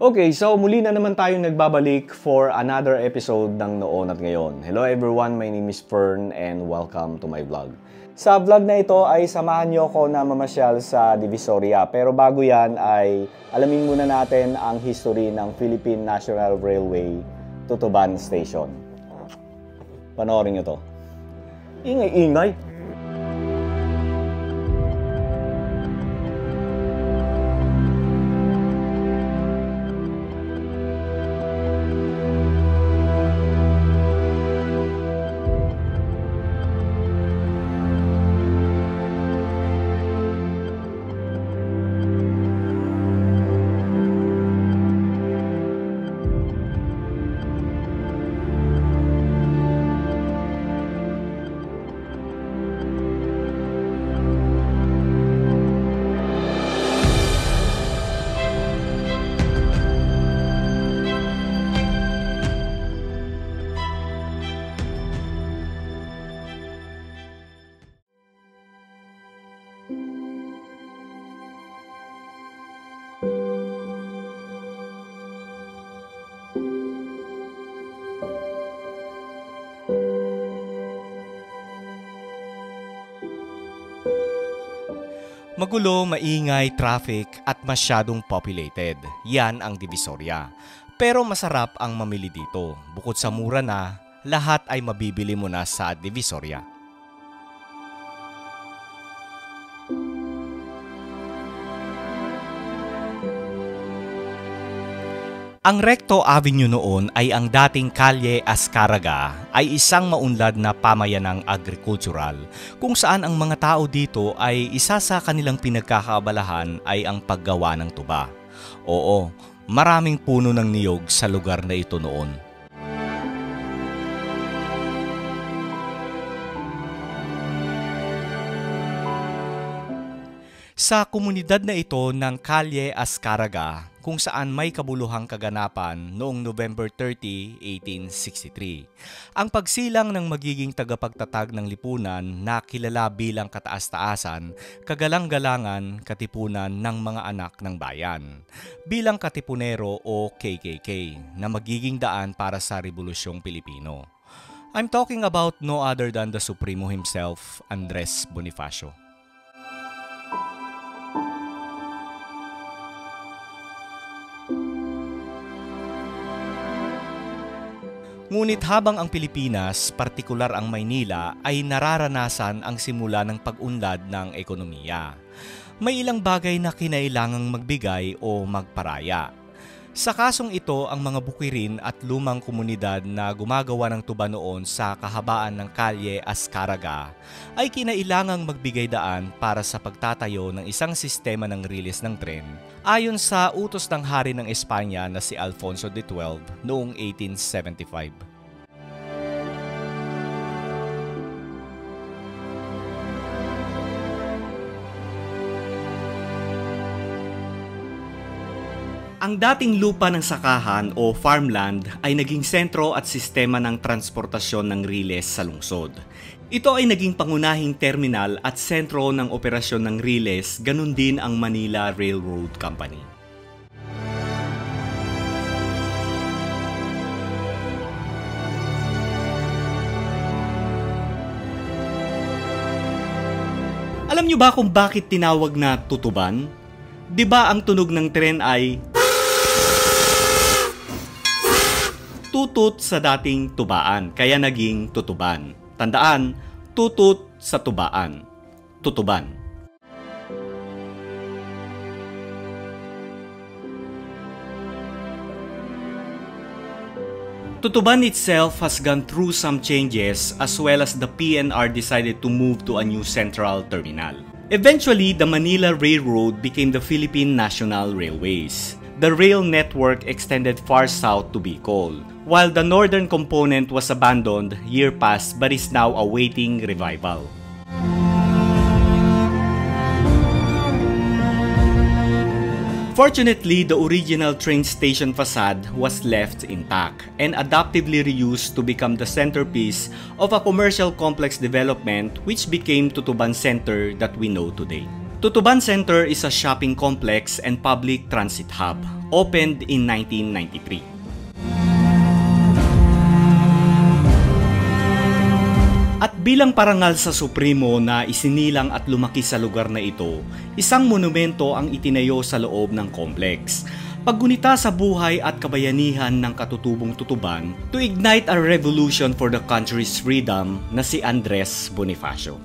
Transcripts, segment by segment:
Okay, so muli na naman tayong nagbabalik for another episode ng Noon at Ngayon. Hello everyone, my name is Fern and welcome to my vlog. Sa vlog na ito ay samahan niyo ako na mamasyal sa Divisoria. Pero bago yan ay alamin muna natin ang history ng Philippine National Railway Tutuban Station. Panoorin niyo to. Ingay-ingay! Magulo, maingay, traffic at masyadong populated. Yan ang Divisoria. Pero masarap ang mamili dito. Bukod sa mura na, lahat ay mabibili mo na sa Divisoria. Ang Recto Avenue noon ay ang dating Calle Azcárraga ay isang maunlad na pamayanang agricultural kung saan ang mga tao dito ay isa sa kanilang pinagkakaabalahan ay ang paggawa ng tuba. Oo, maraming puno ng niyog sa lugar na ito noon. Sa komunidad na ito ng Calle Azcárraga, kung saan may kabuluhang kaganapan noong November 30, 1863. Ang pagsilang ng magiging tagapagtatag ng lipunan na kilala bilang kataas-taasan, kagalang-galangan, katipunan ng mga anak ng bayan, bilang Katipunero o KKK na magiging daan para sa Rebolusyong Pilipino. I'm talking about no other than the Supremo himself, Andres Bonifacio. Ngunit habang ang Pilipinas, partikular ang Maynila, ay nararanasan ang simula ng pag-unlad ng ekonomiya, may ilang bagay na kinailangang magbigay o magparaya. Sa kasong ito, ang mga bukirin at lumang komunidad na gumagawa ng tuba noon sa kahabaan ng Calle Azcárraga ay kinailangang magbigay daan para sa pagtatayo ng isang sistema ng riles ng tren ayon sa utos ng hari ng Espanya na si Alfonso XII noong 1875. Ang dating lupa ng sakahan o farmland ay naging sentro at sistema ng transportasyon ng riles sa lungsod. Ito ay naging pangunahing terminal at sentro ng operasyon ng riles, ganun din ang Manila Railroad Company. Alam niyo ba kung bakit tinawag na tutuban? 'Di ba ang tunog ng tren ay tutut sa dating tubaan, kaya naging tutuban. Tandaan, tutut sa tubaan. Tutuban. Tutuban itself has gone through some changes as well as the PNR decided to move to a new central terminal. Eventually, the Manila Railroad became the Philippine National Railways. The rail network extended far south to Bicol, while the northern component was abandoned year past but is now awaiting revival. Fortunately, the original train station facade was left intact and adaptively reused to become the centerpiece of a commercial complex development which became Tutuban Center that we know today. Tutuban Center is a shopping complex and public transit hub, opened in 1993. At bilang parangal sa Supremo na isinilang at lumaki sa lugar na ito, isang monumento ang itinayo sa loob ng complex. Paggunita sa buhay at kabayanihan ng katutubong Tutuban to ignite a revolution for the country's freedom na si Andres Bonifacio.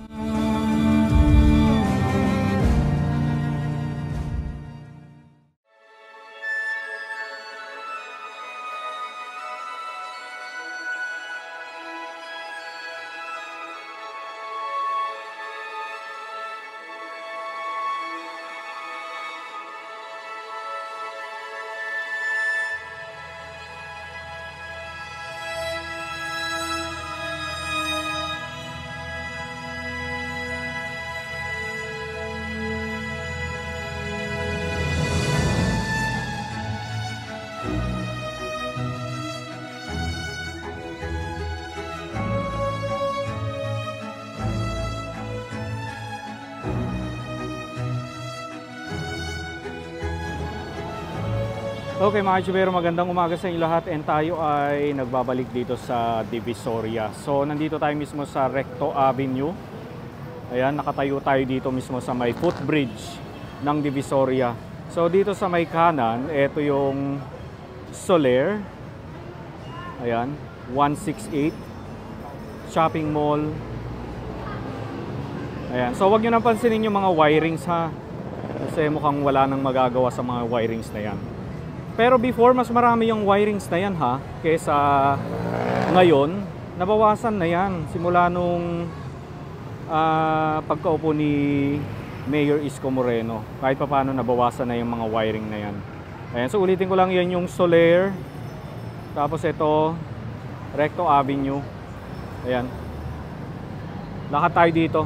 Okay mga Chubero, magandang umaga sa inyo lahat and tayo ay nagbabalik dito sa Divisoria. So nandito tayo mismo sa Recto Avenue. Ayan, nakatayo tayo dito mismo sa may footbridge ng Divisoria. So dito sa may kanan, ito yung Soler. Ayan, 168 shopping mall. Ayan, so wag nyo nang pansinin yung mga wirings ha. Kasi mukhang wala nang magagawa sa mga wirings na yan. Pero before, mas marami yung wirings na yan ha, kesa ngayon, nabawasan na yan. Simula nung pagkaupo ni Mayor Isko Moreno, kahit pa paano nabawasan na yung mga wiring na yan. Ayan, so ulitin ko lang yan yung Soler, tapos ito, Recto Avenue. Ayan, lakad tayo dito.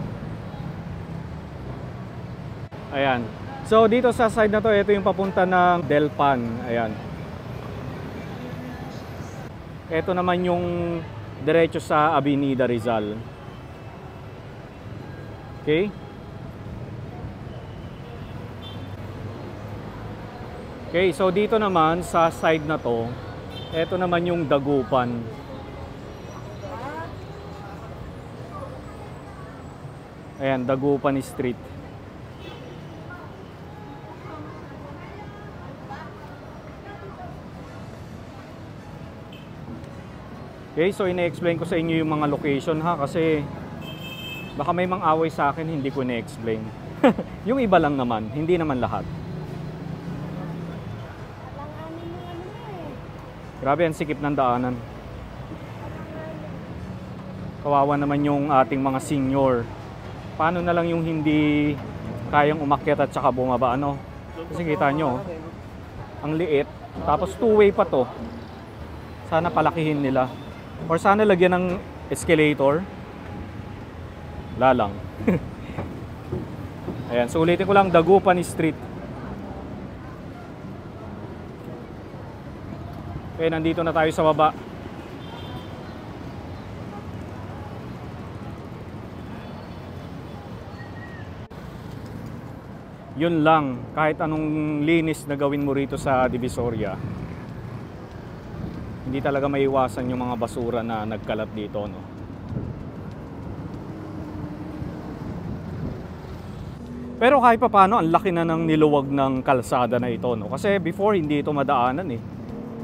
Ayan. So dito sa side na to, ito yung papunta ng Delpan. Ayan. Ito naman yung diretso sa Avenida Rizal. Okay? Okay, so dito naman sa side na to, ito naman yung Dagupan. Ayan, Dagupan Street. Okay, so ina-explain ko sa inyo yung mga location ha, kasi baka may mang away sa akin, hindi ko na-explain. Yung iba lang naman, hindi naman lahat. Grabe, ang sikip ng daanan. Kawawa naman yung ating mga senior. Paano na lang yung hindi kayang umakyat at saka bumaba, ano? Kasi kita nyo, ang liit. Tapos two-way pa to. Sana palakihin nila. Or sana lagyan ng escalator. Wala lang. Ayan, so ulitin ko lang, Dagupan Street. Okay, nandito na tayo sa baba. Yun lang, kahit anong linis na gawin mo rito sa Divisoria, hindi talaga maiwasan yung mga basura na nagkalat dito, no? Pero kahit pa paano, ang laki na ng niluwag ng kalsada na ito, no? Kasi before, hindi ito madaanan eh.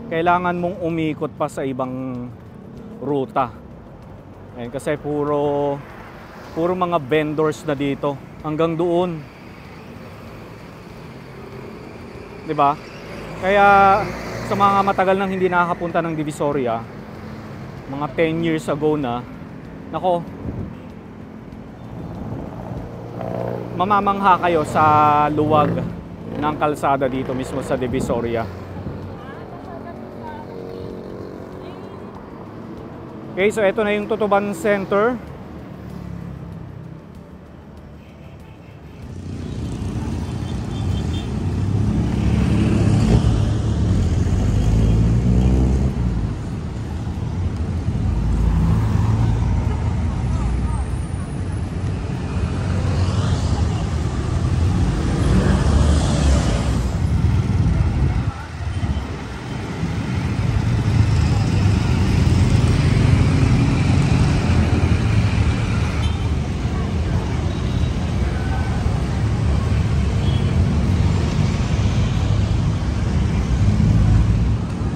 Kailangan mong umikot pa sa ibang ruta. Ayan, kasi puro mga vendors na dito. Hanggang doon. Diba? Kaya sa mga matagal nang hindi nakakapunta ng Divisoria, mga 10 years ago na, nako, mamamangha kayo sa luwag ng kalsada dito mismo sa Divisoria. Okay, so ito na yung Tutuban Center.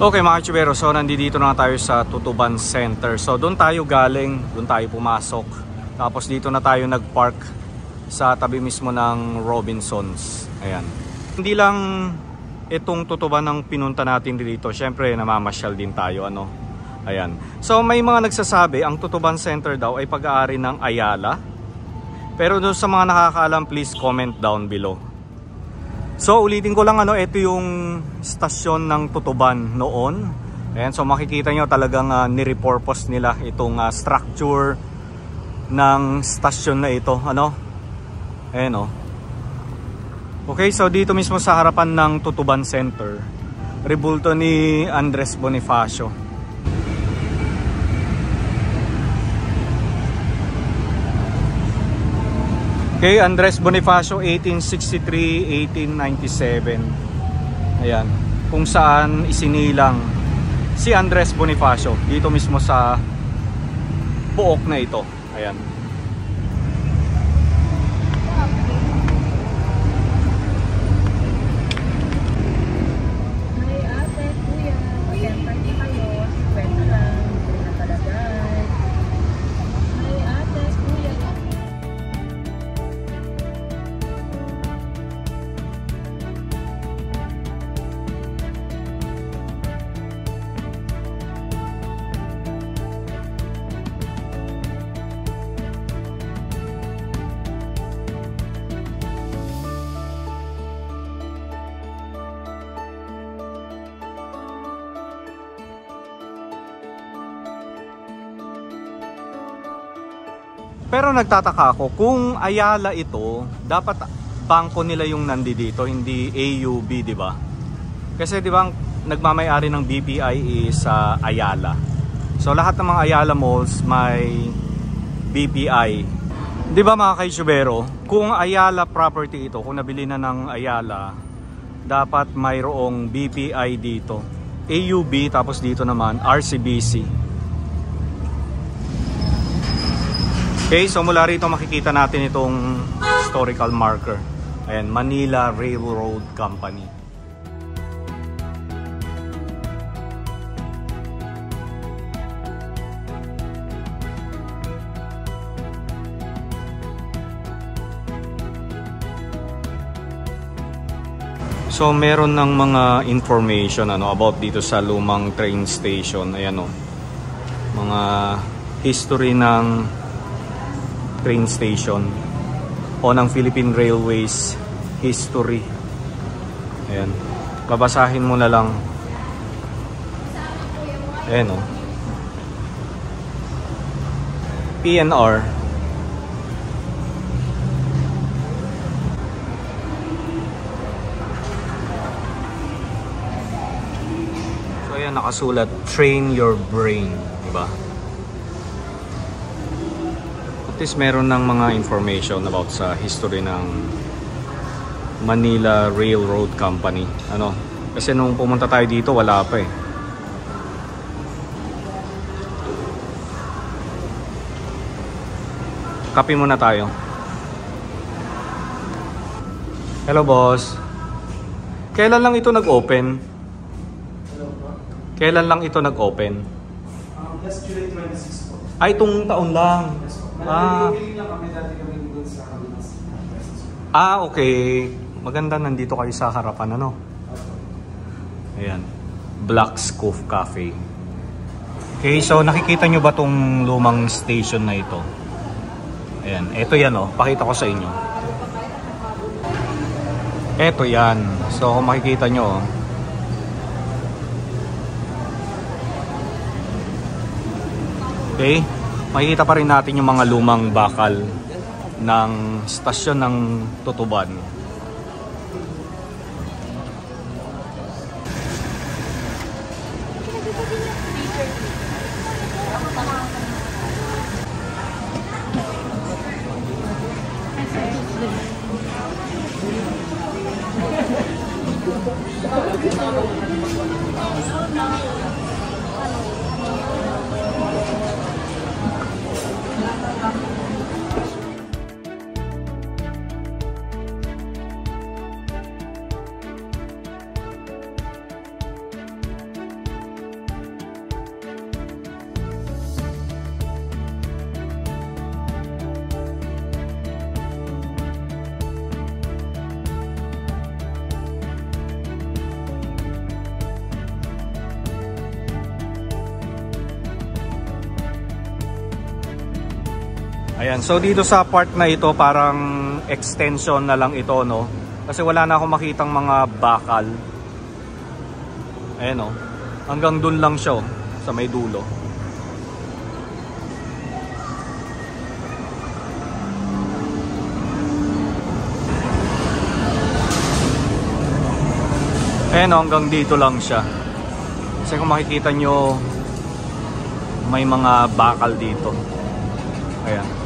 Okay mga chubero, so nandito na tayo sa Tutuban Center. So doon tayo galing, doon tayo pumasok. Tapos dito na tayo nagpark sa tabi mismo ng Robinsons. Ayan. Hindi lang itong Tutuban ang pinunta natin dito. Syempre namamasyal din tayo, ano. Ayan. So may mga nagsasabi ang Tutuban Center daw ay pag-aari ng Ayala. Pero doon sa mga nakakaalam, please comment down below. So ulitin ko lang, ano, ito yung stasyon ng Tutuban noon. Ayan, so makikita nyo talagang nirepurpose nila itong structure ng stasyon na ito, ano. Ayan, oh. Okay, so dito mismo sa harapan ng Tutuban Center, rebulto ni Andres Bonifacio. Okay, Andres Bonifacio, 1863-1897. Ayan, kung saan isinilang si Andres Bonifacio dito mismo sa pook na ito. Ayan. Pero nagtataka ako, kung Ayala ito, dapat bangko nila yung nandito, hindi AUB, di ba? Kasi di ba, nagmamay-ari ng BPI is Ayala. So lahat ng mga Ayala malls may BPI. Di ba mga kaisubero, kung Ayala property ito, kung nabili na ng Ayala, dapat mayroong BPI dito. AUB, tapos dito naman RCBC. Okay, so mula rito makikita natin itong historical marker. Ayan, Manila Railroad Company. So meron ng mga information about dito sa lumang train station. Ayan, mga history ng train station o ng Philippine Railways history. Ayan, babasahin mo na lang. Ayan, PNR. So ayan, nakasulat train your brain, diba? At least meron ng mga information about sa history ng Manila Railroad Company. Ano? Kasi nung pumunta tayo dito, wala pa eh. Kape muna tayo. Hello, boss. Kailan lang ito nag-open? Kailan lang ito nag-open? Last July 26 po. Ay, itong taon lang. Okay. Maganda, nandito kayo sa harapan, ano? Ayan. Black Scoop Cafe. Okay, so nakikita nyo ba tong lumang station na ito? Ayan. Ito yan, pakita ko sa inyo. Ito yan. So kung makikita nyo, okay, makikita pa rin natin yung mga lumang bakal ng stasyon ng Tutuban. Ayan, so dito sa part na ito parang extension na lang ito, no? Kasi wala na akong makitang mga bakal. Ayan, no? Hanggang dun lang siya, sa may dulo. Ayan, hanggang dito lang siya. Kasi kung makikita nyo, may mga bakal dito. Ayan.